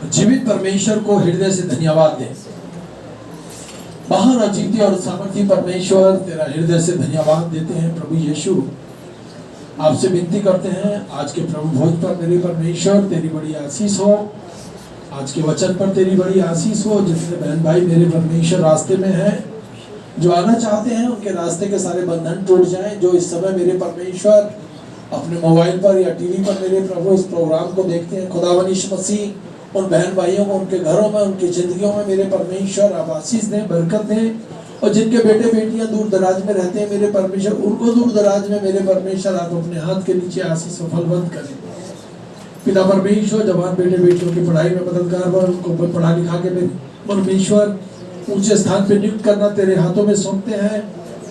जीवित परमेश्वर को हृदय से धन्यवाद दें। महान अजीत और सामर्थी परमेश्वर, तेरा हृदय से धन्यवाद देते हैं। प्रभु यीशु, आपसे विनती करते हैं आज के प्रभु भोज पर मेरे परमेश्वर तेरी बड़ी आशीष हो, आज के वचन पर तेरी बड़ी आशीष हो। जितने बहन भाई मेरे परमेश्वर रास्ते में हैं, जो आना चाहते हैं, उनके रास्ते के सारे बंधन टूट जाएं। जो इस समय मेरे परमेश्वर अपने मोबाइल पर या टीवी पर मेरे प्रभु इस प्रोग्राम को देखते हैं, खुदावन यीशु मसीह उन बहन भाइयों को उनके घरों में, उनकी जिंदगियों में मेरे परमेश्वर आप आशीष दें, बरकत दें। और जिनके बेटे बेटियां दूर दराज में रहते हैं मेरे परमेश्वर, उनको दूर दराज में मेरे परमेश्वर आप अपने हाथ के नीचे आशीष और फलवंत करें। पिता परमेश्वर, जवान बेटे बेटियों की पढ़ाई में मददगार हो, उनको पढ़ा लिखा के मेरे परमेश्वर ऊंचे स्थान पे नियुक्त करना तेरे हाथों में सौंपते हैं।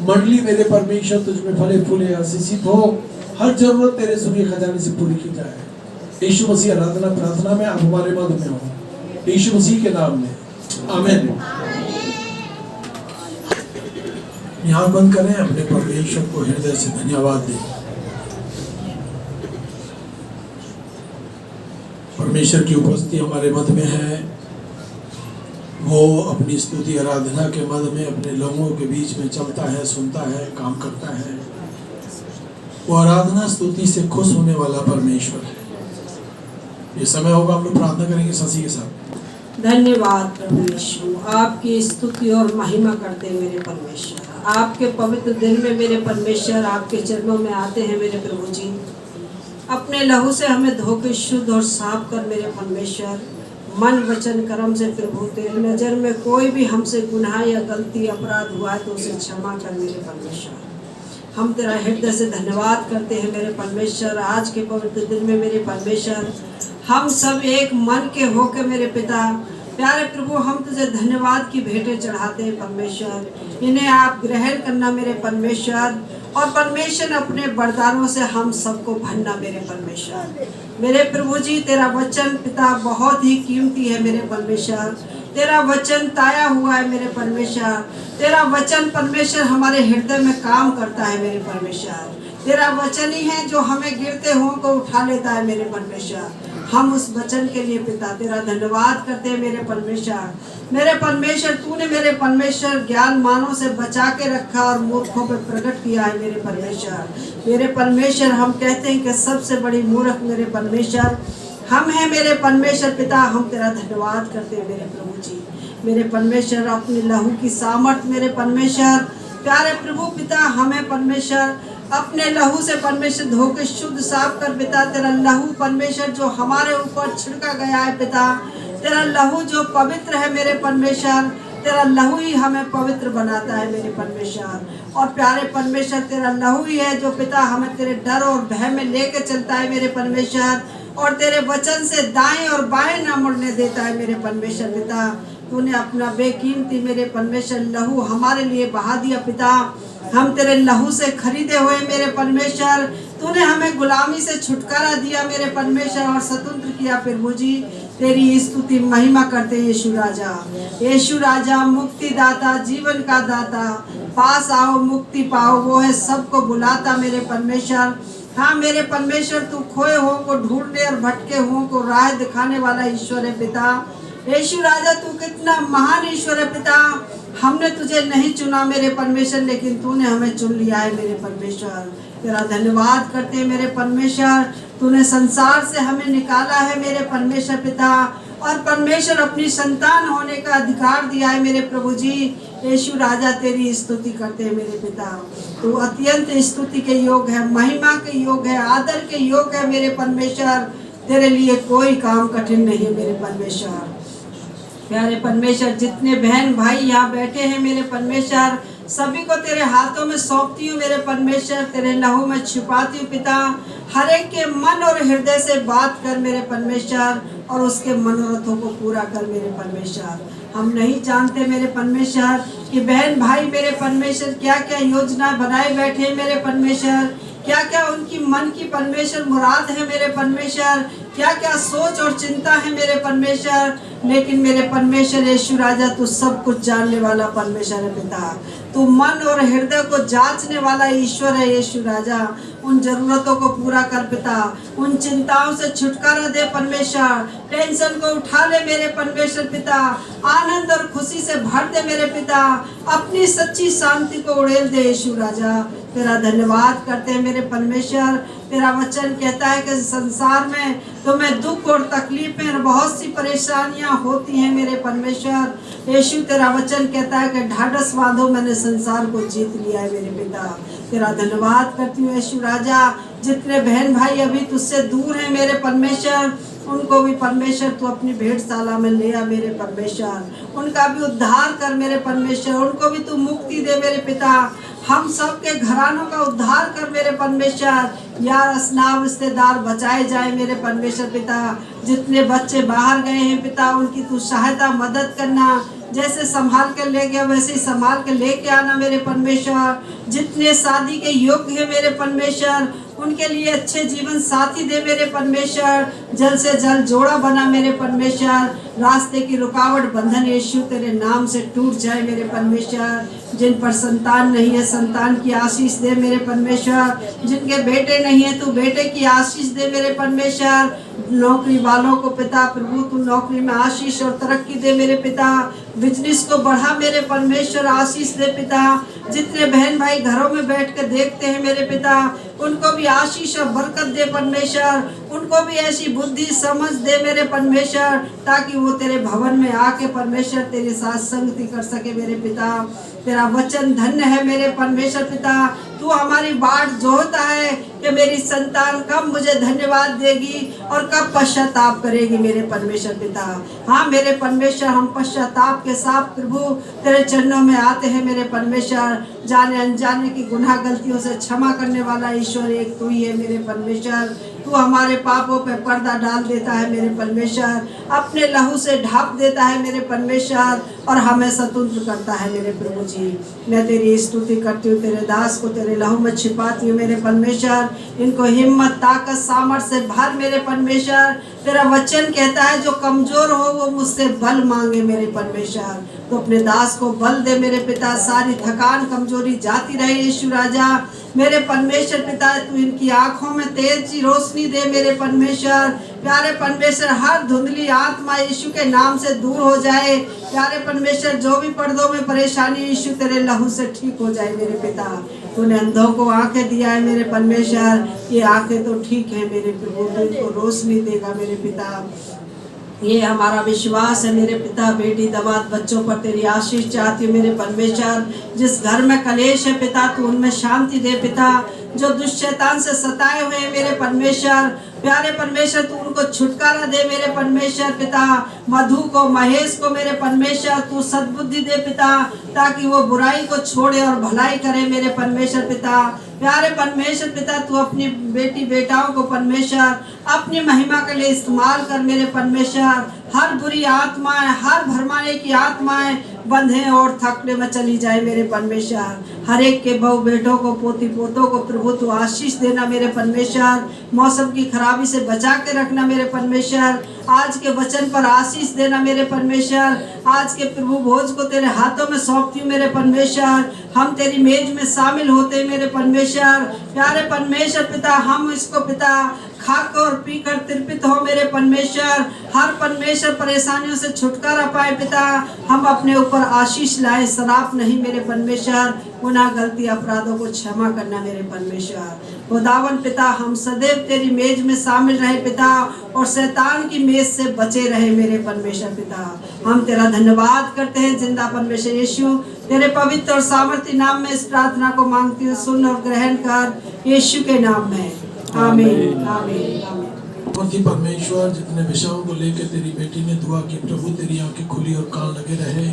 मंडली मेरे परमेश्वर तुझमें फले फूले आशीषित हो, हर जरूरत तेरे सूर्य खजाने से पूरी की जाए। यीशु मसीह आराधना प्रार्थना में आप हमारे मध्य में हो, यीशु मसीह के नाम में, आमीन। यहाँ बंद करें, अपने परमेश्वर को हृदय से धन्यवाद दें। परमेश्वर की उपस्थिति हमारे मध्य में है। वो अपनी स्तुति आराधना के मध्य में अपने लोगों के बीच में चलता है, सुनता है, काम करता है। वो आराधना स्तुति से खुश होने वाला परमेश्वर है। ये समय होगा, हम लोग प्रार्थना करेंगे शशि के साथ। धन्यवाद प्रभु यीशु, आपकी स्तुति और महिमा करते हैं मेरे परमेश्वर। आपके पवित्र दिन में मेरे परमेश्वर आपके चरणों में आते हैं मेरे प्रभु जी। अपने लहू से हमें धोके शुद्ध और साफ कर मेरे परमेश्वर। मन वचन कर्म से प्रभु तेरी नज़र में कोई भी हमसे गुनाह या गलती अपराध हुआ है तो उसे क्षमा कर मेरे परमेश्वर। हम तेरा हृदय से धन्यवाद करते हैं मेरे परमेश्वर। आज के पवित्र दिन में मेरे परमेश्वर हम सब एक मन के होकर मेरे पिता प्यारे प्रभु हम तुझे धन्यवाद की भेंटें चढ़ाते हैं परमेश्वर। इन्हें आप ग्रहण करना मेरे परमेश्वर, और परमेश्वर अपने वरदानों से हम सबको भरना मेरे परमेश्वर। मेरे प्रभु जी, तेरा वचन पिता बहुत ही कीमती है मेरे परमेश्वर। तेरा वचन ताया हुआ है मेरे परमेश्वर। तेरा वचन परमेश्वर हमारे हृदय में काम करता है मेरे परमेश्वर। तेरा वचन ही है जो हमें गिरते हुओं को उठा लेता है मेरे परमेश्वर। हम उस वचन के लिए पिता तेरा धन्यवाद करते हैं मेरे परमेश्वर। मेरे परमेश्वर, तूने मेरे परमेश्वर ज्ञान मानों से बचा के रखा और मूर्खों पर प्रकट किया है मेरे परमेश्वर। मेरे परमेश्वर, हम कहते हैं कि सबसे बड़ी मूर्ख मेरे परमेश्वर हम हैं मेरे परमेश्वर पिता। हम तेरा धन्यवाद करते हैं मेरे प्रभु जी। मेरे परमेश्वर, अपने लहू की सामर्थ मेरे परमेश्वर प्यारे प्रभु पिता हमें परमेश्वर अपने लहू से परमेश्वर धोके शुद्ध साफ कर पिता। तेरा लहू परमेश्वर जो हमारे ऊपर छिड़का गया है पिता, तेरा लहू जो पवित्र है मेरे परमेश्वर, तेरा लहू ही हमें पवित्र बनाता है मेरे परमेश्वर। और प्यारे परमेश्वर, तेरा लहू ही है जो पिता हमें तेरे डर और भय में लेके चलता है मेरे परमेश्वर, और तेरे वचन से दाएं और बाएं ना मुड़ने देता है मेरे परमेश्वर पिता। तूने अपना बेकीमती मेरे परमेश्वर लहू हमारे लिए बहा दिया पिता। हम तेरे लहू से खरीदे हुए मेरे परमेश्वर। तूने हमें गुलामी से छुटकारा दिया मेरे परमेश्वर और स्वतंत्र किया प्रभु जी। तेरी स्तुति महिमा करते यीशु राजा। यीशु राजा मुक्तिदाता, जीवन का दाता, पास आओ मुक्ति पाओ, वो है सबको बुलाता मेरे परमेश्वर। हाँ मेरे परमेश्वर, तू खोए हुओं को ढूंढने और भटके हुओं को राह दिखाने वाला ईश्वर है पिता। यीशु राजा, तू कितना महान ईश्वर है पिता। हमने तुझे नहीं चुना मेरे परमेश्वर, लेकिन तूने हमें चुन लिया है मेरे परमेश्वर। तेरा धन्यवाद करते हैं मेरे परमेश्वर। तूने संसार से हमें निकाला है मेरे परमेश्वर पिता, और परमेश्वर अपनी संतान होने का अधिकार दिया है मेरे प्रभु जी। यीशु राजा, तेरी स्तुति करते हैं मेरे पिता। तू अत्यंत स्तुति के योग है, महिमा के योग है, आदर के योग है मेरे परमेश्वर। तेरे लिए कोई काम कठिन नहीं है मेरे परमेश्वर। प्यारे परमेश्वर, जितने बहन भाई यहाँ बैठे हैं मेरे परमेश्वर, सभी को तेरे हाथों में सौंपती हूँ मेरे परमेश्वर। तेरे लहू में छुपाती हूँ पिता। हर एक के मन और हृदय से बात कर मेरे परमेश्वर, और उसके मनोरथों को पूरा कर मेरे परमेश्वर। हम नहीं जानते मेरे परमेश्वर कि बहन भाई मेरे परमेश्वर क्या क्या योजना बनाए बैठे मेरे परमेश्वर, क्या क्या उनकी मन की परमेश्वर मुराद है मेरे परमेश्वर, क्या क्या सोच और चिंता है मेरे परमेश्वर। लेकिन मेरे परमेश्वर यीशु राजा, तू सब कुछ जानने वाला परमेश्वर है पिता। तू मन और हृदय को जांचने वाला ईश्वर है यीशु राजा। उन जरूरतों को पूरा कर पिता, उन चिंताओं से छुटकारा दे परमेश्वर, टेंशन को उठा ले मेरे परमेश्वर पिता, आनंद और खुशी से भर दे मेरे पिता, अपनी सच्ची शांति को उड़ेल दे यीशु राजा। तेरा धन्यवाद करते हैं मेरे परमेश्वर। तेरा वचन कहता है कि संसार में तुम्हें दुख और तकलीफें और बहुत सी परेशानियां होती हैं मेरे परमेश्वर। यीशु तेरा वचन कहता है कि ढाढ़स बांधो, मैंने संसार को जीत लिया है मेरे पिता। तेरा धन्यवाद करती हूँ यीशु राजा। जितने बहन भाई अभी तुझसे दूर हैं मेरे परमेश्वर, उनको भी परमेश्वर तू अपनी भेंटशाला में ले आ मेरे परमेश्वर, उनका भी उद्धार कर मेरे परमेश्वर, उनको भी तू मुक्ति दे मेरे पिता। हम सब के घरानों का उद्धार कर मेरे परमेश्वर। यार अस्नाव रिश्तेदार बचाए जाए मेरे परमेश्वर पिता। जितने बच्चे बाहर गए हैं पिता, उनकी तू सहायता मदद करना, जैसे संभाल के ले गया वैसे ही संभाल के लेके आना मेरे परमेश्वर। जितने शादी के योग्य है मेरे परमेश्वर, उनके लिए अच्छे जीवन साथी दे मेरे परमेश्वर। जल्द से जल्द जोड़ा बना मेरे परमेश्वर। रास्ते की रुकावट बंधन यीशु तेरे नाम से टूट जाए मेरे परमेश्वर। जिन पर संतान नहीं है, संतान की आशीष दे मेरे परमेश्वर। जिनके बेटे नहीं है, तू बेटे की आशीष दे मेरे परमेश्वर। नौकरी वालों को पिता प्रभु तू नौकरी में आशीष और तरक्की दे मेरे पिता। बिजनेस को बढ़ा मेरे परमेश्वर, आशीष दे पिता। जितने बहन भाई घरों में बैठ कर देखते हैं मेरे पिता, उनको भी आशीष और बरकत दे परमेश्वर। उनको भी ऐसी बुद्धि समझ दे मेरे परमेश्वर, ताकि वो तेरे भवन में आके परमेश्वर तेरे साथ संगति कर सके मेरे पिता। तेरा वचन धन्य है मेरे परमेश्वर पिता। तू हमारी बाट जोहता है कि मेरी संतान कब मुझे धन्यवाद देगी और कब पश्चाताप करेगी मेरे परमेश्वर पिता। हाँ मेरे परमेश्वर, हम पश्चाताप के साथ प्रभु तेरे चरणों में आते हैं मेरे परमेश्वर। जाने अनजाने की गुनाह गलतियों से क्षमा करने वाला ईश्वर एक तू ही है मेरे परमेश्वर। तू हमारे पापों पे पर्दा डाल देता है मेरे परमेश्वर, अपने लहू से ढाप देता है मेरे परमेश्वर और हमें स्वतंत्र करता है मेरे प्रभु जी। मैं तेरी स्तुति करती हूँ, तेरे दास को तेरे लहू में छिपाती हूँ मेरे परमेश्वर। इनको हिम्मत ताकत सामर्थ से भर मेरे परमेश्वर। तेरा वचन कहता है जो कमजोर हो वो मुझसे बल मांगे मेरे परमेश्वर। तो अपने दास को बल दे मेरे पिता, सारी थकान कमजोरी जाती रहे यीशु राजा मेरे परमेश्वर पिता। तू इनकी आंखों में तेज रोशनी दे मेरे परमेश्वर। प्यारे परमेश्वर, हर धुंधली आत्मा यीशु के नाम से दूर हो जाए प्यारे परमेश्वर। जो भी पर्दों में परेशानी यीशु तेरे लहू से ठीक हो जाए मेरे पिता। तूने अंधों को आंखें दिया है मेरे परमेश्वर, ये आंखें तो ठीक है मेरे प्रभु, तू इनको रोशनी देगा मेरे पिता। ये हमारा विश्वास है मेरे पिता। बेटी दमाद बच्चों पर तेरी आशीष चाहती हूँ मेरे परमेश्वर। जिस घर में कलेश है पिता, तू उनमें शांति दे पिता। जो दुष्शैतान से सताए हुए हैं मेरे परमेश्वर, प्यारे परमेश्वर तू उनको छुटकारा दे मेरे परमेश्वर पिता। मधु को, महेश को मेरे परमेश्वर तू सद्बुद्धि दे पिता, ताकि वो बुराई को छोड़े और भलाई करे मेरे परमेश्वर पिता। प्यारे परमेश्वर पिता, तू अपनी बेटी बेटाओं को परमेश्वर अपनी महिमा के लिए इस्तेमाल कर मेरे परमेश्वर। हर बुरी आत्माएं, हर भरमाने की आत्माएं बंधे और थकने में चली जाए मेरे परमेश्वर। हर एक के बहू बेटों को, पोती पोतों को प्रभु तू आशीष देना मेरे परमेश्वर। मौसम की खराबी से बचा के रखना मेरे परमेश्वर। आज के वचन पर आशीष देना मेरे परमेश्वर। आज के प्रभु भोज को तेरे हाथों में सौंपती हूँ मेरे परमेश्वर। हम तेरी मेज में शामिल होते मेरे परमेश्वर। प्यारे परमेश्वर पिता, हम इसको पिता खाकर और पीकर तृप्त हो मेरे परमेश्वर। हर परमेश्वर परेशानियों से छुटकारा पाए पिता। हम अपने ऊपर आशीष लाए, शराब नहीं मेरे परमेश्वर। गुनाह गलती अपराधों को क्षमा करना मेरे परमेश्वर। खुदावन पिता, हम सदैव तेरी मेज में शामिल रहे पिता, और शैतान की मेज से बचे रहे मेरे परमेश्वर पिता। हम तेरा धन्यवाद करते हैं जिंदा परमेश्वर यीशु। तेरे पवित्र और सामर्थ्य नाम में इस प्रार्थना को मांगती हूँ, सुन और ग्रहण कर यीशु के नाम में, आमीन आमीन आमीन। मूर्ति परमेश्वर, जितने विषयों को लेकर तेरी बेटी ने दुआ की प्रभु, तेरी आंखें खुली और कान लगे रहे।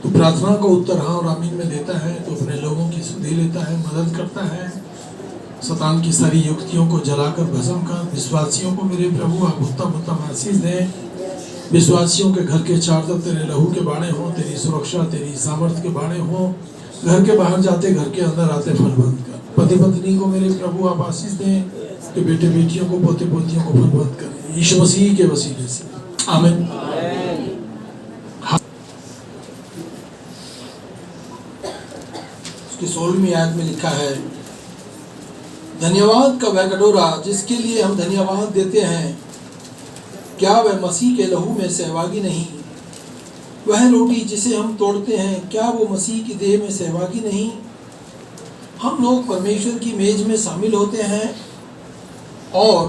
तू प्रार्थना को उत्तर हाँ और आमीन में देता है। तो अपने लोगों की सुधि लेता है, मदद करता है। शैतान की सारी युक्तियों को जलाकर भस्म कर विश्वासियों को मेरे प्रभु आप उत्तम उत्तम आशीष दें। विश्वासियों के घर के चार तरफ तेरे लहू के बाणे हों, तेरी सुरक्षा, तेरी सामर्थ्य के बाणे हों। घर के बाहर जाते, घर के अंदर आते फलवंत कर। पति पत्नी को मेरे प्रभु आप आशीष दें, कि बेटे बेटियों को, पोते पोतियों को फलवंत करें यीशु मसीह के वसीले से, आमीन। उसकी 16वीं आयत में लिखा है, धन्यवाद का वह कटोरा जिसके लिए हम धन्यवाद देते हैं, क्या वह मसीह के लहू में सहभागी नहीं? वह रोटी जिसे हम तोड़ते हैं, क्या वो मसीह की देह में सहभागी नहीं? हम लोग परमेश्वर की मेज में शामिल होते हैं और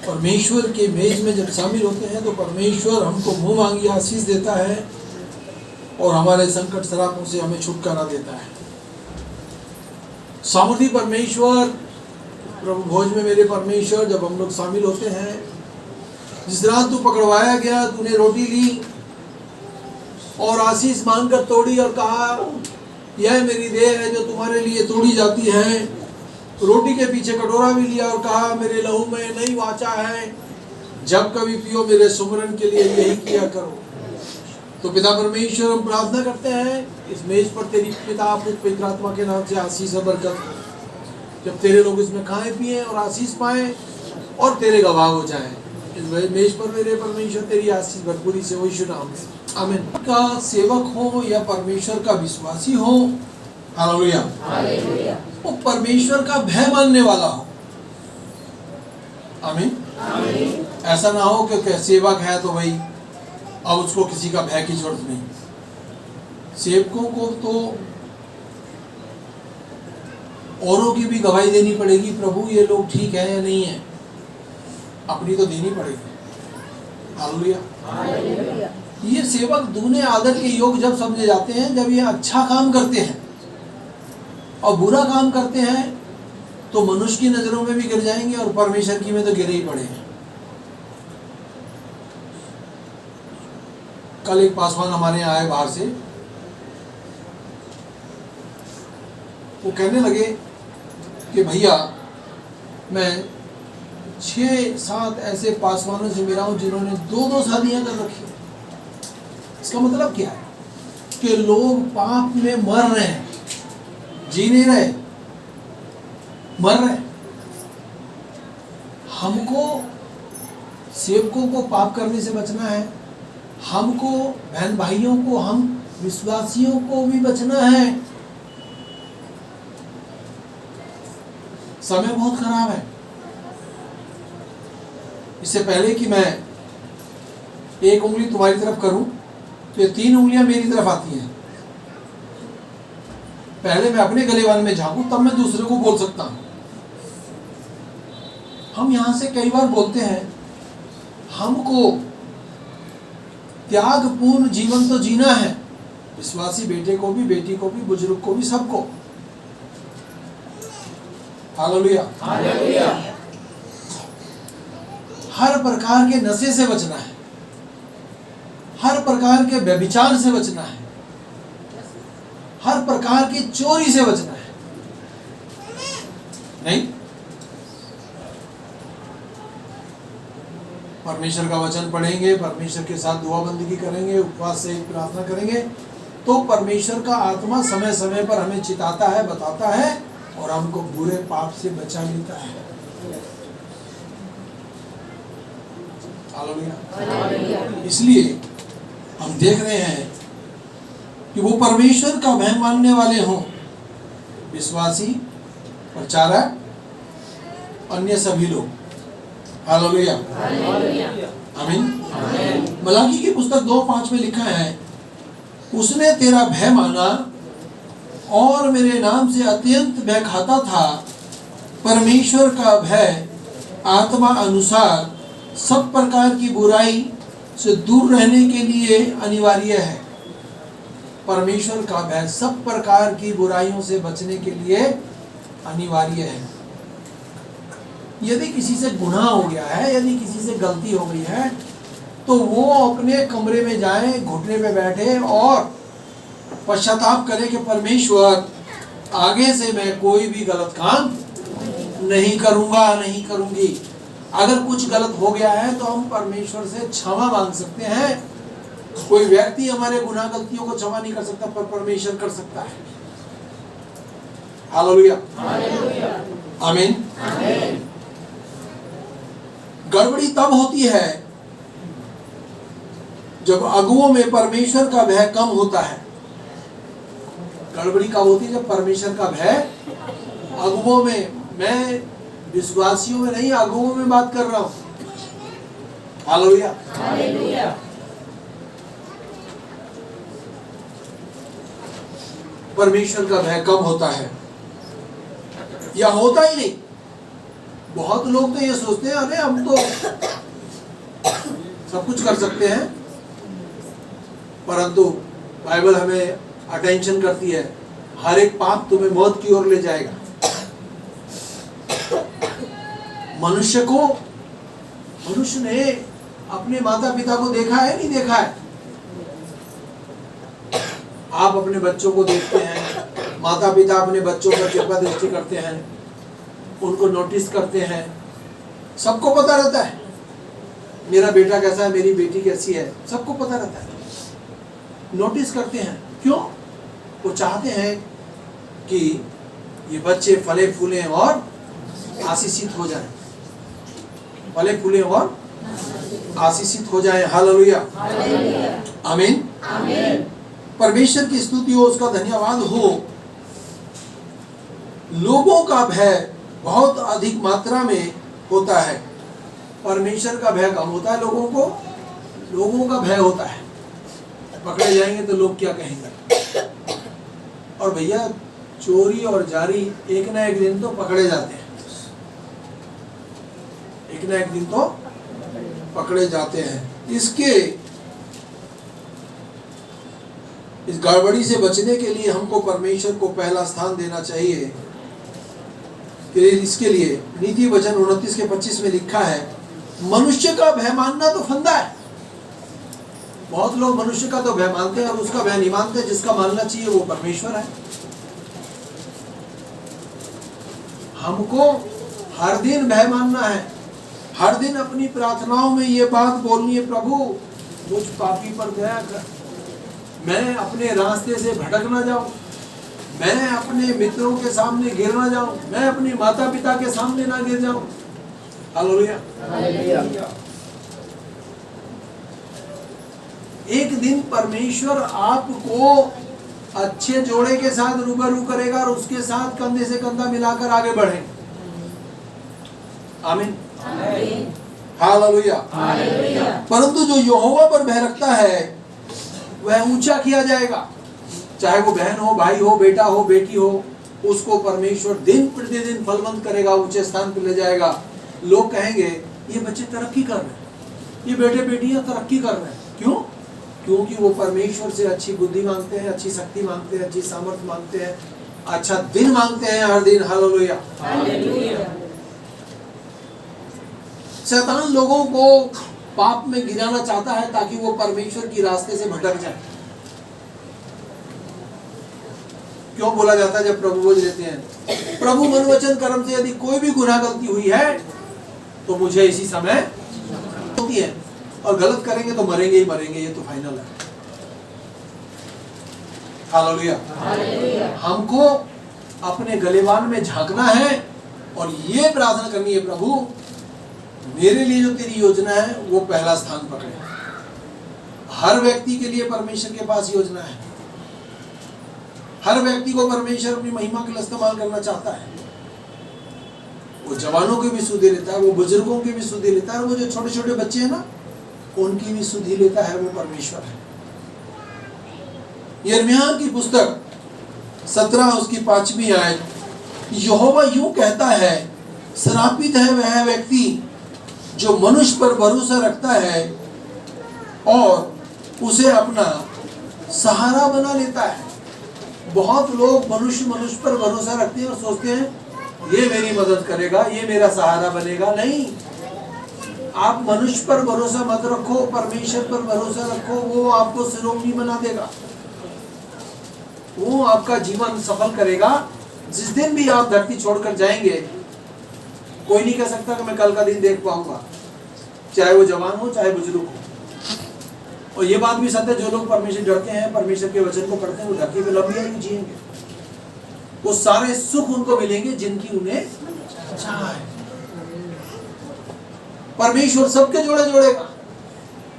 परमेश्वर के मेज में जब शामिल होते हैं तो परमेश्वर हमको मुंह मांगी आशीष देता है और हमारे संकट सरापों से हमें छुटकारा देता है। सामर्थी परमेश्वर, प्रभु भोज में मेरे परमेश्वर, जब हम लोग शामिल होते हैं, जिस रात तू पकड़वाया गया, तूने रोटी ली और आशीष मांगकर तोड़ी और कहा, यह मेरी देह है जो तुम्हारे लिए तोड़ी जाती है। रोटी के पीछे कटोरा भी लिया और कहा, मेरे लहू में नई वाचा है, जब कभी पियो मेरे सुमरन के लिए यही किया करो। तो पिता परमेश्वर, हम प्रार्थना करते हैं इस मेज पर तेरी पिता पवित्र आत्मा के नाम से आशीष और बरकत, जब तेरे लोग इसमें खाएं पिएं और आशीष पाएं और तेरे गवाह हो जाएं। इस मेज पर मेरे परमेश्वर तेरी आशीष भरपूरी से हो, यीशु नाम में आमीन। का सेवक हो या परमेश्वर का विश्वासी हो, हालेलुया, वो परमेश्वर का भय मानने वाला हो, आमीन। ऐसा ना हो कि सेवक है तो भाई अब उसको किसी का भय की जरूरत नहीं। सेवकों को तो औरों की भी गवाही देनी पड़ेगी, प्रभु ये लोग ठीक है या नहीं है, अपनी तो देनी पड़ेगी। हालेलुया। ये सेवक दूने आदर के योग जब समझे जाते हैं, जब ये अच्छा काम करते हैं और बुरा काम करते हैं तो मनुष्य की नजरों में भी गिर जाएंगे और परमेश्वर की में तो गिरे ही पड़े हैं। कल एक पासवान हमारे यहाँ आए बाहर से, वो कहने लगे कि भैया मैं 6-7 ऐसे पासवानों से मिला हूं जिन्होंने 2-2 शादियां कर रखी। इसका मतलब क्या है कि लोग पाप में मर रहे हैं, जी नहीं रहे, मर रहे। हमको सेवकों को पाप करने से बचना है, हमको बहन भाइयों को, हम विश्वासियों को भी बचना है। समय बहुत खराब है। इससे पहले कि मैं एक उंगली तुम्हारी तरफ करूं तो ये 3 उंगलियां मेरी तरफ आती हैं। पहले मैं अपने गलेवान में झांकूं तब मैं दूसरे को बोल सकता हूं। हम यहां से कई बार बोलते हैं हमको त्यागपूर्ण जीवन तो जीना है, विश्वासी बेटे को भी, बेटी को भी, बुजुर्ग को भी, सबको। हालेलुया। हर प्रकार के नशे से बचना है, हर प्रकार के व्यभिचार से बचना है, हर प्रकार की चोरी से बचना है। नहीं, परमेश्वर का वचन पढ़ेंगे, परमेश्वर के साथ दुआ बंदगी करेंगे, उपवास से प्रार्थना करेंगे तो परमेश्वर का आत्मा समय समय पर हमें चिताता है, बताता है और हमको बुरे पाप से बचा लेता है। हालेलुया। इसलिए हम देख रहे हैं कि वो परमेश्वर का भय मानने वाले हों, विश्वासी, प्रचारक, अन्य सभी लोग। हालेलुया, आमीन। मलाकी की पुस्तक 2:5 में लिखा है, उसने तेरा भय माना और मेरे नाम से अत्यंत भय खाता था। परमेश्वर का भय आत्मा अनुसार सब प्रकार की बुराई से दूर रहने के लिए अनिवार्य है। परमेश्वर का भय सब प्रकार की बुराइयों से बचने के लिए अनिवार्य है। यदि किसी से गुनाह हो गया है, यदि किसी से गलती हो गई है, तो वो अपने कमरे में जाए, घुटने पे बैठे और पश्चाताप करे कि परमेश्वर आगे से मैं कोई भी गलत काम नहीं करूंगा, नहीं करूंगी। अगर कुछ गलत हो गया है तो हम परमेश्वर से क्षमा मांग सकते हैं। कोई व्यक्ति हमारे गुनाह गलतियों को क्षमा नहीं कर सकता, पर परमेश्वर कर सकता है। हालेलुया, आमीन। गड़बड़ी तब होती है जब अगुओं में परमेश्वर का भय कम होता है। गड़बड़ी कब होती है? जब परमेश्वर का भय अगुओं में, मैं विश्वासियों में नहीं, अगुओं में बात कर रहा हूं। हालेलुया। हालेलुया। परमेश्वर का भय कम होता है या होता ही नहीं। बहुत लोग तो ये सोचते हैं अरे हम तो सब कुछ कर सकते हैं, परंतु बाइबल हमें अटेंशन करती है, हर एक पाप तुम्हें मौत की ओर ले जाएगा। मनुष्य ने अपने माता पिता को देखा है, नहीं देखा है? आप अपने बच्चों को देखते हैं, माता पिता अपने बच्चों पर कृपा दृष्टि करते हैं, उनको नोटिस करते हैं, सबको पता रहता है मेरा बेटा कैसा है, मेरी बेटी कैसी है, सबको पता रहता है। नोटिस करते हैं, क्यों? वो चाहते हैं कि ये बच्चे फले फूले और आशीषित हो जाएं, फले फूले और आशीषित हो जाएं। हालेलुया। आमीन। आमीन। परमेश्वर की स्तुति हो, उसका धन्यवाद हो। लोगों का भय बहुत अधिक मात्रा में होता है, परमेश्वर का भय कम होता है। लोगों का भय होता है, पकड़े जाएंगे तो लोग क्या कहेंगे। और भैया चोरी और जारी एक ना एक दिन तो पकड़े जाते हैं, एक ना एक दिन तो पकड़े जाते हैं। इस गड़बड़ी से बचने के लिए हमको परमेश्वर को पहला स्थान देना चाहिए। इसके लिए नीति वचन 29:25 में लिखा है, मनुष्य का भय मानना तो फंदा है। बहुत लोग मनुष्य का तो भय मानते हैं और उसका भय नहीं मानते। जिसका मानना चाहिए वो परमेश्वर है। हमको हर दिन भय मानना है, हर दिन अपनी प्रार्थनाओं में ये बात बोलनी है, प्रभु मुझ पापी पर दया कर, मैं अपने रास्ते से भटक ना जाऊं, मैं अपने मित्रों के सामने गिर ना जाऊं, मैं अपने माता पिता के सामने ना गिर जाऊं। हालेलुया। हालेलुया। एक दिन परमेश्वर आपको अच्छे जोड़े के साथ रूबरू करेगा और उसके साथ कंधे से कंधा मिलाकर आगे बढ़ेंगे। आमीन। हालेलुया। परंतु जो यहोवा पर भय रखता है वह ऊंचा किया जाएगा। चाहे वो बहन हो, भाई हो, बेटा हो, बेटी हो, उसको परमेश्वर दिन प्रतिदिन फलवंत करेगा, ऊंचे स्थान पर ले जाएगा। लोग कहेंगे ये बच्चे तरक्की कर रहे हैं, ये बेटे बेटियां तरक्की कर रहे हैं। क्यों? क्योंकि वो परमेश्वर से अच्छी बुद्धि मांगते हैं, अच्छी शक्ति मांगते हैं, अच्छी सामर्थ्य मांगते हैं, अच्छा दिन मांगते हैं हर दिन। हालेलुया। शैतान लोगों को पाप में गिराना चाहता है ताकि वो परमेश्वर की रास्ते से भटक जाए। क्यों बोला जाता है जब प्रभु बोल देते हैं, प्रभु मन वचन कर्म से यदि कोई भी गुनाह गलती हुई है तो मुझे इसी समय होती है, और गलत करेंगे तो मरेंगे ही मरेंगे, ये तो फाइनल है। हालेलुया। हमको अपने गलेबान में झांकना है और ये प्रार्थना करनी है, प्रभु मेरे लिए जो तेरी योजना है वो पहला स्थान पकड़े। हर व्यक्ति के लिए परमेश्वर के पास योजना है। हर व्यक्ति को परमेश्वर अपनी महिमा के लिए इस्तेमाल करना चाहता है। वो जवानों की भी सुधि लेता है, वो बुजुर्गों की भी सुधि लेता है, वो जो छोटे छोटे बच्चे हैं ना उनकी भी सुधि लेता है, वो परमेश्वर है। यिर्मयाह की पुस्तक 17 उसकी 5वीं आयत, यहोवा यूं कहता है, श्रापित है वह व्यक्ति जो मनुष्य पर भरोसा रखता है और उसे अपना सहारा बना लेता है। बहुत लोग मनुष्य पर भरोसा रखते हैं और सोचते हैं ये मेरी मदद करेगा, ये मेरा सहारा बनेगा। नहीं, आप मनुष्य पर भरोसा मत रखो, परमेश्वर पर भरोसा रखो। वो आपको शिरोमणि बना देगा, वो आपका जीवन सफल करेगा। जिस दिन भी आप धरती छोड़कर जाएंगे, कोई नहीं कह सकता कि मैं कल का दिन देख पाऊंगा, चाहे वो जवान हो चाहे बुजुर्ग हो। और ये बात भी सत्य है, जो लोग परमेश्वर डरते हैं, परमेश्वर के वचन को पढ़ते हैं, वो धरती पे लंबी आयु जिएंगे। वो सारे सुख उनको मिलेंगे जिनकी उन्हें चाह है। परमेश्वर सबके जोड़े जोड़ेगा।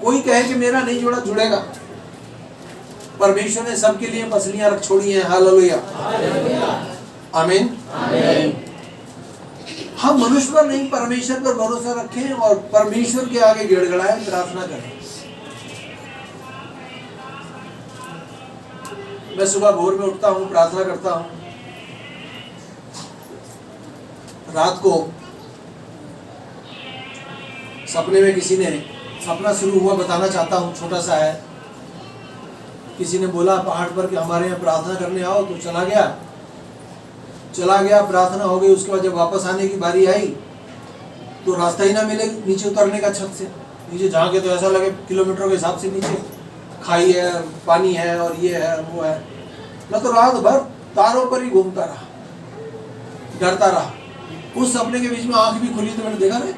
कोई कहे कि मेरा नहीं जोड़ा, जुड़ेगा। परमेश्वर ने सबके लिए पसलियां रख छोड़ी हैं। हालेलुया। आमीन। हम मनुष्य पर नहीं परमेश्वर पर भरोसा रखें और परमेश्वर के आगे गिड़गिड़ाएं, प्रार्थना करें। मैं सुबह भोर में उठता हूँ, प्रार्थना करता हूँ। रात को सपने में किसी ने, सपना शुरू हुआ बताना चाहता हूँ, छोटा सा है। किसी ने बोला पहाड़ पर कि हमारे यहाँ प्रार्थना करने आओ, तो चला गया, प्रार्थना हो गई। उसके बाद जब वापस आने की बारी आई तो रास्ता ही ना मिले नीचे उतरने का। छत से नीचे झांके तो ऐसा लगे किलोमीटरों के हिसाब से नीचे खाई है, पानी है और ये है वो है। मैं तो रात भर तारों पर ही घूमता रहा, डरता रहा। उस सपने के बीच में आंख भी खुली तो मैंने देखा रे,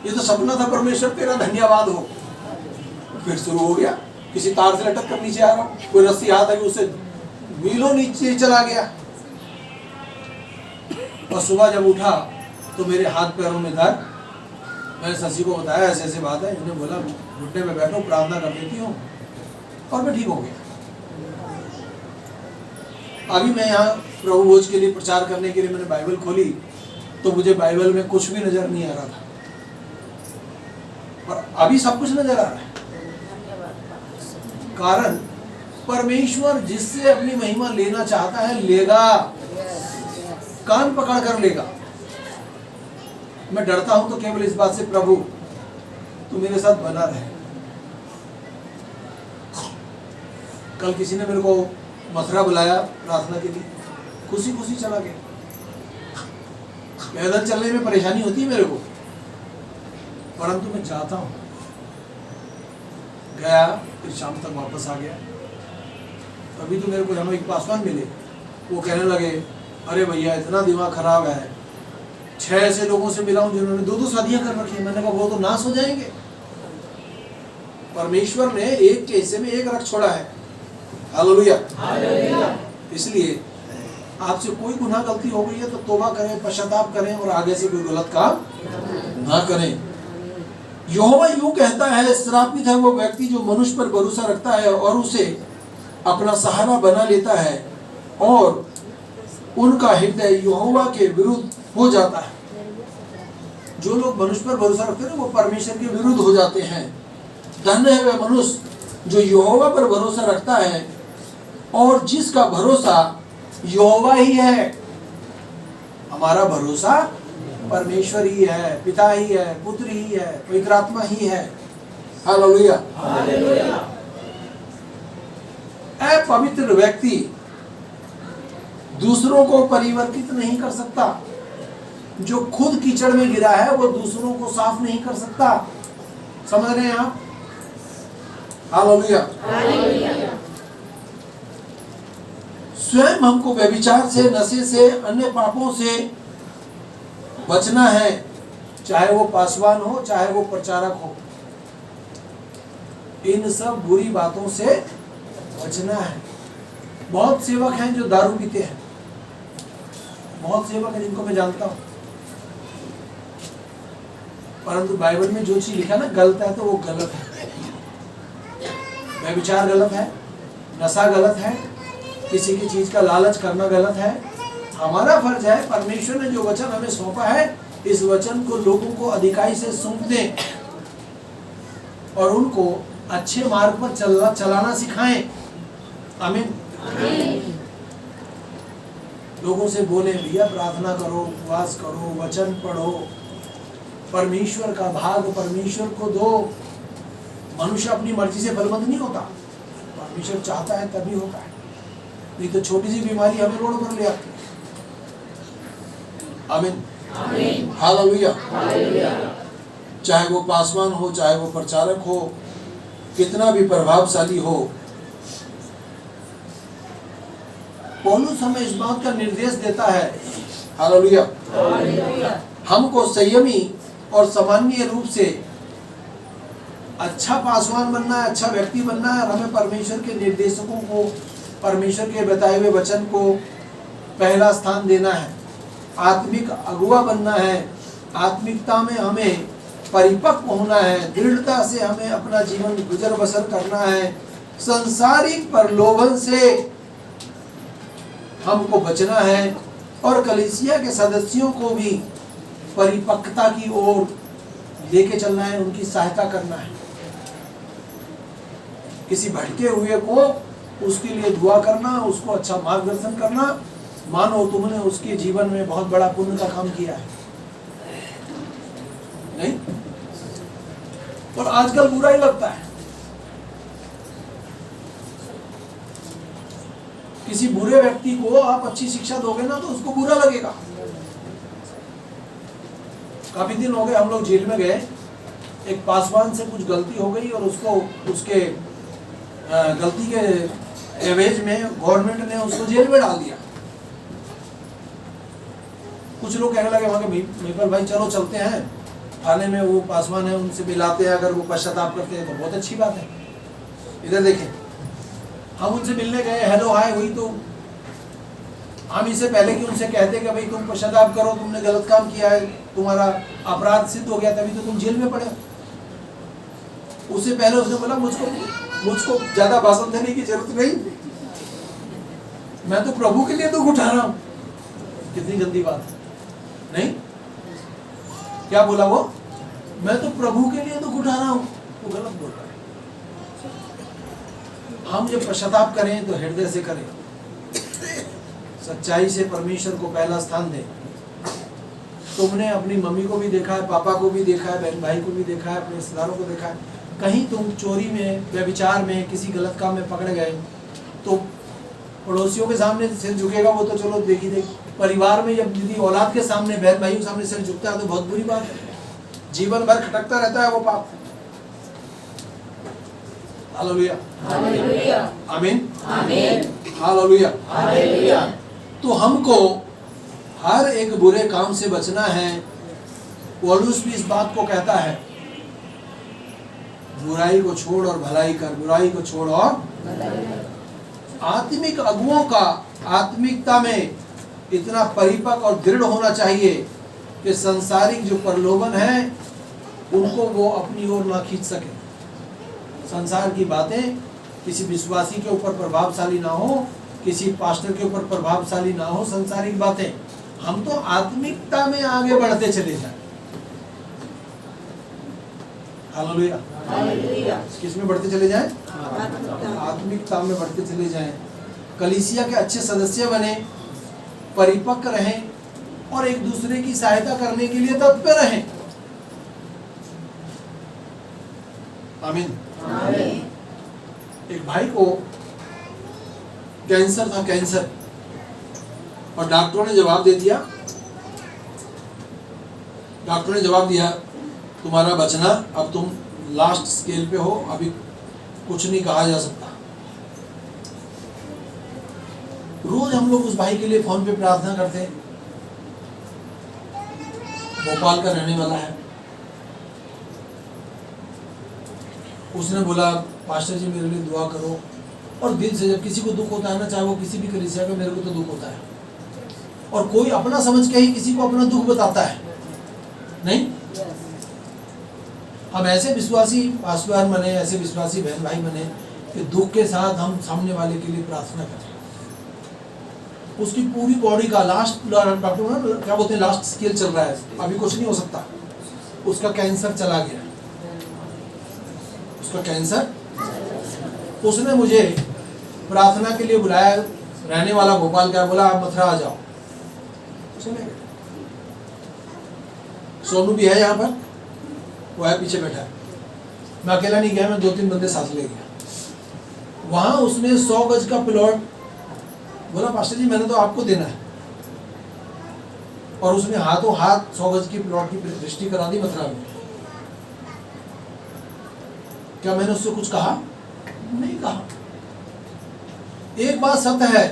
ये तो सपना था, परमेश्वर तेरा धन्यवाद हो। फिर शुरू हो गया, किसी तार से लटक कर नीचे आ रहा हूँ, कोई रस्सी हाथ आई, उससे मीलों नीचे चला गया। और सुबह जब उठा तो मेरे हाथ पैरों में दर्द। मैंने शशि को बताया ऐसे ऐसे बात है। उन्होंने बोला घुटने में बैठो, प्रार्थना कर देती हूँ, और मैं ठीक हो गया। अभी मैं यहाँ प्रभु भोज के लिए प्रचार करने के लिए मैंने बाइबल खोली तो मुझे बाइबल में कुछ भी नजर नहीं आ रहा था, पर अभी सब कुछ नजर आ रहा है। कारण परमेश्वर जिससे अपनी महिमा लेना चाहता है लेगा, कान पकड़ कर लेगा। मैं डरता हूं तो केवल इस बात से, प्रभु तू मेरे साथ बना रहे। कल किसी ने मेरे को मथुरा बुलाया प्रार्थना के लिए, खुशी खुशी चला गया। पैदल चलने में परेशानी होती है मेरे को, परंतु मैं चाहता हूं। गया, फिर शाम तक वापस आ गया। अभी तो मेरे को हम एक पासवान मिले, वो कहने लगे अरे भैया इतना दिमाग खराब है, 6 ऐसे लोगों से मिला हूं जिन्होंने 2-2 शादियां कर रखी है। मैंने कहा वो तो नाश हो जाएंगे। परमेश्वर ने एक के हिस्से में एक रख छोड़ा है। हालेलुया। इसलिए आपसे कोई गुनाह गलती हो गई है तो तौबा करें, पश्चाताप करें और आगे से कोई गलत काम ना करें। यहोवा यूं कहता है, श्रापित है वो व्यक्ति जो मनुष्य पर भरोसा रखता है और उसे अपना सहारा बना लेता है, और उनका हृदय यहोवा के विरुद्ध हो जाता है। जो लोग मनुष्य पर भरोसा रखते हैं वो परमेश्वर के विरुद्ध हो जाते हैं। धन्य है वह मनुष्य जो यहोवा पर भरोसा रखता है और जिसका भरोसा यहोवा ही है। हमारा भरोसा परमेश्वर ही है, पिता ही है, पुत्र ही है, पवित्र आत्मा ही है। हालेलुया। अपवित्र व्यक्ति दूसरों को परिवर्तित नहीं कर सकता। जो खुद कीचड़ में गिरा है वो दूसरों को साफ नहीं कर सकता। समझ रहे हैं आप? हालेलुया। स्वयं हमको व्यभिचार से, नशे से, अन्य पापों से बचना है, चाहे वो पासवान हो चाहे वो प्रचारक हो। इन सब बुरी बातों से बचना है। बहुत सेवक हैं जो दारू पीते हैं, बहुत सेवक हैं जिनको मैं जानता हूं, परंतु बाइबल में जो चीज लिखा ना गलत है तो वो गलत है। व्यभिचार गलत है, नशा गलत है, किसी की चीज का लालच करना गलत है। हमारा फर्ज है, परमेश्वर ने जो वचन हमें सौंपा है, इस वचन को लोगों को अधिकाई से सौंप दें और उनको अच्छे मार्ग पर चलाना सिखाएं। आमीन। लोगों से बोले भैया प्रार्थना करो, उपवास करो, वचन पढ़ो, परमेश्वर का भाग परमेश्वर को दो। मनुष्य अपनी मर्जी से बलवंत नहीं होता, परमेश्वर चाहता है तभी होता है। नहीं तो छोटी सी बीमारी हमें रोड पर ले आती है। आमीन। हालेलुया। चाहे वो पासवान हो चाहे वो प्रचारक हो, कितना भी प्रभावशाली हो, पौलुस हमें इस बात का निर्देश देता है, हालेलुया, हमको संयमी और सामान्य रूप से अच्छा पासवान बनना है, अच्छा व्यक्ति बनना है और हमें परमेश्वर के निर्देशकों को, परमेश्वर के बताए हुए वचन को पहला स्थान देना है। आत्मिक अगुवा बनना है, आत्मिकता में हमें परिपक्व होना है, दृढ़ता से हमें अपना जीवन गुजर बसर करना है, संसारिक प्रलोभन से हमको बचना है और कलीसिया के सदस्यों को भी परिपक्वता की ओर लेके चलना है, उनकी सहायता करना है। किसी भटके हुए को उसके लिए दुआ करना, उसको अच्छा मार्गदर्शन करना, मानो तुमने उसके जीवन में बहुत बड़ा पुण्य का काम किया है। नहीं? और आजकल बुरा ही लगता है। किसी बुरे व्यक्ति को आप अच्छी शिक्षा दोगे ना तो उसको बुरा लगेगा। काफी दिन हो गए हम लोग जेल में गए, एक पासवान से कुछ गलती हो गई और उसको उसके गलती के एवज में गवर्नमेंट ने उसको जेल में डाल दिया। कुछ लोग कहने लगे वहां के मेपल भाई चलो चलते हैं थाने में, वो पासवान है उनसे मिलाते हैं, अगर वो पश्चाताप करते हैं तो बहुत अच्छी बात है। इधर देखें, हम उनसे मिलने गए, हेलो हाय हुई, तो हम इससे पहले कि उनसे कहते कि भाई तुम पश्चाताप करो, तुमने गलत काम किया है, तुम्हारा अपराध सिद्ध हो गया, तभी तो तुम जेल में पड़े। उससे पहले उसने बोला मुझको ज्यादा भाषण देने की जरूरत नहीं, मैं तो प्रभु के लिए दुख उठा रहा हूं। कितनी गंदी बात है, नहीं? क्या बोला वो? मैं तो प्रभु के लिए दुख उठा रहा हूं। वो गलत बोल रहा है। हम जब पश्चाताप करें तो हृदय से करें, सच्चाई से परमेश्वर को पहला स्थान दें। तुमने अपनी मम्मी को भी देखा है, पापा को भी देखा है, बहन भाई को भी देखा है, अपने रिश्तेदारों को देखा है। कहीं तुम चोरी में, व्यभिचार में, किसी गलत काम में पकड़े गए तो पड़ोसियों के सामने सिर झुकेगा, वो तो चलो देखी देख। परिवार में जब दीदी औलाद के सामने, बहन भाइयों के सामने सिर झुकता है तो बहुत बुरी बात है। जीवन भर खटकता रहता है वो पाप। हालेलुया, हालेलुया, आमीन, आमीन, हालेलुया, हालेलुया। तो हमको हर एक बुरे काम से बचना है। पौलुस भी इस बात को कहता है, बुराई को छोड़ और भलाई कर, बुराई को छोड़ और आत्मिक अगुओं का आत्मिकता में इतना परिपक्व और दृढ़ होना चाहिए कि संसारिक जो प्रलोभन है उनको वो अपनी ओर ना खींच सके। संसार की बातें किसी विश्वासी के ऊपर प्रभावशाली ना हो, किसी पास्टर के ऊपर प्रभावशाली ना हो संसारिक बातें। हम तो आत्मिकता में आगे बढ़ते चले जाएं। Hallelujah, hallelujah. किस में बढ़ते चले जाएं? आत्मिकता में बढ़ते चले जाएं। कलीसिया के अच्छे सदस्य बने, परिपक्व रहें और एक दूसरे की सहायता करने के लिए तत्पर रहें। आमीन। आमीन। एक भाई को कैंसर था, कैंसर, और डॉक्टरों ने जवाब दे दिया, डॉक्टरों ने जवाब दिया तुम्हारा बचना, अब तुम लास्ट स्केल पे हो, अभी कुछ नहीं कहा जा सकता। रोज हम लोग उस भाई के लिए फोन पे प्रार्थना करते हैं। भोपाल का रहने वाला है। उसने बोला पास्टर जी मेरे लिए दुआ करो, और दिल से जब किसी को दुख होता है ना, चाहे वो किसी भी कलीसिया का, मेरे को तो दुख होता है। और कोई अपना समझ के ही किसी को अपना दुख बताता है, नहीं? हम ऐसे विश्वासी पासवान बने, ऐसे विश्वासी बहन भाई बने कि दुख के साथ हम सामने वाले के लिए प्रार्थना करें। उसकी पूरी बॉडी का लास्ट, डॉक्टर क्या बोलते हैं, लास्ट स्केल चल रहा है, अभी कुछ नहीं हो सकता। उसका कैंसर चला गया, उसका कैंसर। उसने मुझे प्रार्थना के लिए बुलाया, रहने वाला भोपाल का, बोला आप मथुरा आ जाओ। सोनू भी है यहाँ पर, वो है पीछे बैठा है। मैं अकेला नहीं गया, मैं 2-3 बंदे साथ ले गया। वहां उसने 100 गज का प्लॉट बोला, पास्टर जी मैंने तो आपको देना है, और उसने हाथों हाथ 100 गज की प्लॉट की दृष्टि करा दी मथुरा में। क्या मैंने उससे कुछ कहा? नहीं कहा। एक बात सत्य है,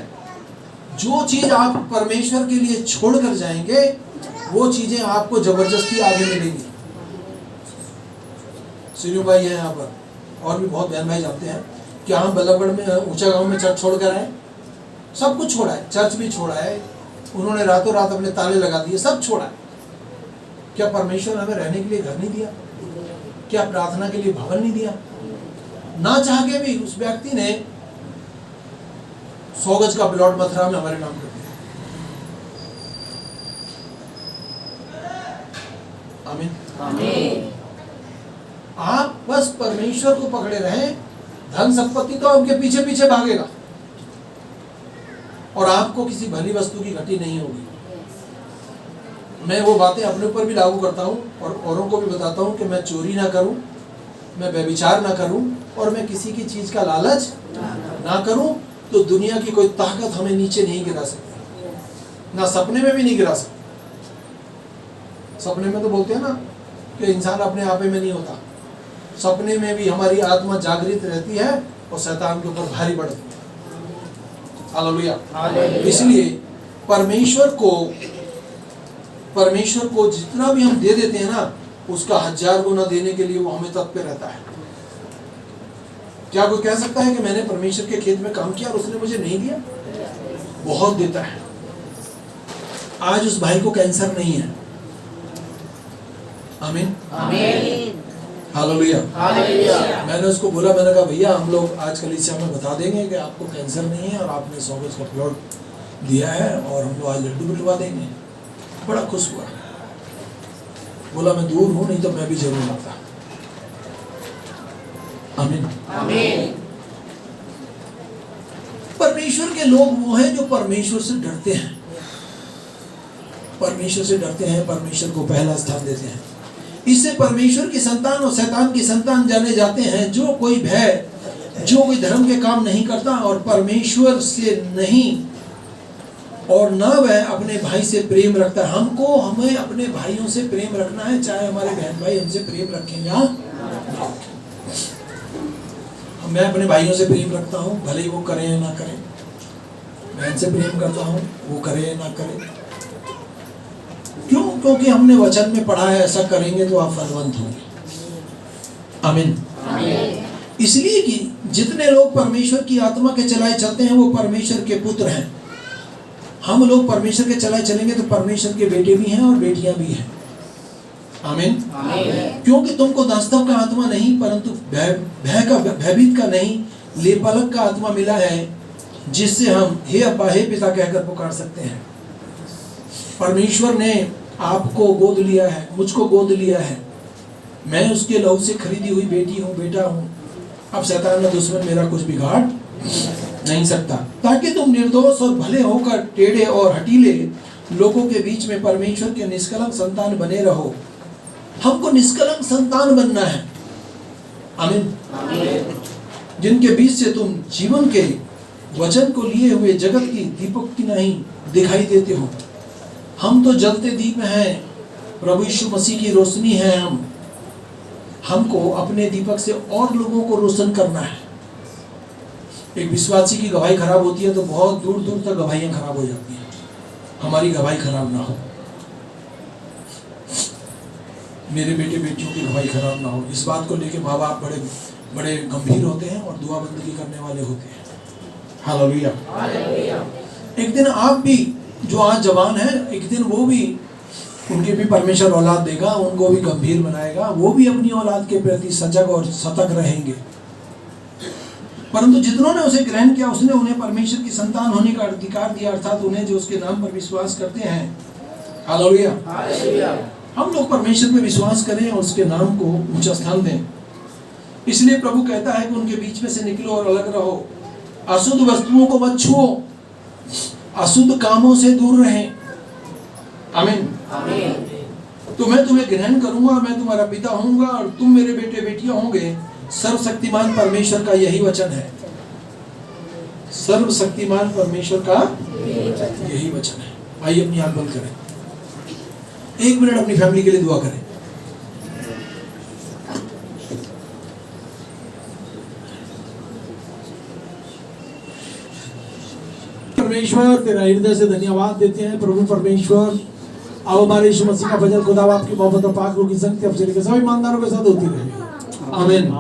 जो चीज आप परमेश्वर के लिए छोड़ कर जाएंगे वो चीजें आपको जबरदस्ती आगे मिलेंगी। सीनू भाई है यहाँ पर, और भी बहुत बहन भाई जानते हैं कि हम बल्लभगढ़ में ऊंचा गांव में चर्च छोड़ कर आए, सब कुछ छोड़ा है, चर्च भी छोड़ा है, उन्होंने रातों रात अपने ताले लगा दिए, सब छोड़ा है। क्या परमेश्वर हमें रहने के लिए घर नहीं दिया? क्या प्रार्थना के लिए भवन नहीं दिया? ना चाह के भी उस व्यक्ति ने 100 गज का प्लॉट मथुरा में हमारे नाम कर दिया। आमीन। आमीन। आप बस परमेश्वर को पकड़े रहें, धन संपत्ति तो आपके पीछे पीछे भागेगा और आपको किसी भली वस्तु की घटी नहीं होगी। मैं वो बातें अपने ऊपर भी लागू करता हूँ और औरों को भी बताता हूँ कि मैं चोरी ना करूँ, मैं व्यभिचार ना करूँ और मैं किसी की चीज़ का लालच ना करूँ, तो दुनिया की कोई ताकत हमें नीचे नहीं गिरा सकती, ना सपने में भी नहीं गिरा सकती। सपने में तो बोलते हैं ना कि इंसान अपने आप में नहीं होता, सपने में भी हमारी आत्मा जागृत रहती है और शैतान के ऊपर भारी पड़ती है। हालेलुया। इसलिए परमेश्वर को जितना भी हम दे देते हैं ना, उसका 1000 गुना देने के लिए वो हमें तत्पर रहता है। क्या कोई कह सकता है कि मैंने परमेश्वर के खेत में काम किया और उसने मुझे नहीं दिया? बहुत देता है। आज उस भाई को कैंसर नहीं है। आमीन। आमीन। हालेलुया। हालेलुया। मैंने उसको बोला, मैंने कहा भैया हम लोग आज कलीसिया में बता देंगे कि आपको कैंसर नहीं है और आपने 100 गज का प्लॉट दिया है और हम लोग आज लड्डू बिलवा देंगे। बड़ा खुश हुआ, बोला मैं दूर हूं, नहीं तो मैं भी जरूर आता। आमीन। आमीन। परमेश्वर के लोग वो हैं जो परमेश्वर से डरते हैं, परमेश्वर से डरते हैं, परमेश्वर को पहला स्थान देते हैं। इससे परमेश्वर की संतान और शैतान की संतान जाने जाते हैं। जो कोई धर्म के काम नहीं करता और परमेश्वर से नहीं और न वह अपने भाई से प्रेम रखता है। हमें अपने भाइयों से प्रेम रखना है, चाहे हमारे बहन भाई हमसे प्रेम रखें या मैं अपने भाइयों से प्रेम रखता हूँ, भले ही वो करें या ना करें। बहन से प्रेम करता हूँ, वो करे या ना करे। क्यों? क्योंकि हमने वचन में पढ़ा है ऐसा करेंगे तो आप फलवंत होंगे। आमीन। इसलिए कि जितने लोग परमेश्वर की आत्मा के चलाए चलते हैं वो परमेश्वर के पुत्र हैं। हम लोग परमेश्वर के चलाए चलेंगे तो परमेश्वर के बेटे भी हैं और बेटियां भी हैं। आमीन। क्योंकि तुमको दास्तव का आत्मा नहीं परंतु भयभीत का नहीं, लेपलक का आत्मा मिला है, जिससे हम हे अब्बा हे पिता कहकर पुकार सकते हैं। परमेश्वर ने आपको गोद लिया है, मुझको गोद लिया है। मैं उसके लहू से खरीदी हुई बेटी हूँ, बेटा हूँ। अब शैतान का दुश्मन मेरा कुछ बिगाड़ नहीं सकता, ताकि तुम निर्दोष और भले होकर टेढ़े और हटीले लोगों के बीच में परमेश्वर के निष्कलंक संतान बने रहो। हमको निष्कलंक संतान बनना है। आमीन। जिनके बीच से तुम जीवन के वचन को लिए हुए जगत की दीपक की नहीं दिखाई देते हो। हम तो जलते दीप हैं, प्रभु यीशु मसीह की रोशनी है। हमको अपने दीपक से और लोगों को रोशन करना है। एक विश्वासी की गवाही खराब होती है तो बहुत दूर दूर तक गवाहियां खराब हो जाती हैं। हमारी गवाही खराब ना हो, मेरे बेटे बेटियों की गवाही खराब ना हो। इस बात को लेके माँ बाप बड़े बड़े गंभीर होते हैं और दुआ बंदगी करने वाले होते हैं। हालेलुया। एक दिन आप भी जो आज जवान है, एक दिन वो भी, उनके भी परमेश्वर औलाद देगा, उनको भी गंभीर बनाएगा। वो भी अपनी औलाद के प्रति सजग और सतर्क रहेंगे। परंतु जितनों ने उसे ग्रहण किया उसने उन्हें परमेश्वर की संतान होने का अधिकार दिया, अर्थात उन्हें जो उसके नाम पर विश्वास करते हैं। हालेलुया। हम लोग परमेश्वर पे विश्वास करें और उसके नाम को ऊंचा स्थान दें। इसलिए प्रभु कहता है कि उनके बीच में से निकलो और अलग रहो। अशुद्ध वस्तुओं को मत छुओ, अशुद्ध कामों से दूर रहें। आमीन। तो मैं तुम्हें ग्रहण करूंगा, मैं तुम्हारा पिता होऊंगा और तुम मेरे बेटे बेटियां होंगे। सर्वशक्तिमान परमेश्वर का यही वचन है। सर्वशक्तिमान परमेश्वर का यही वचन है। आइए अपनी आंख बंद करें, 1 मिनट अपनी फैमिली के लिए दुआ करें। परमेश्वर तेरा हृदय से धन्यवाद देते हैं। प्रभु परमेश्वर, अब हमारे यीशु मसीह का भजन खुदा आपकी मोहब्बत और पाक रूह की संगति अब से लेकर सभी ईमानदारों के साथ होती रहे। आमीन।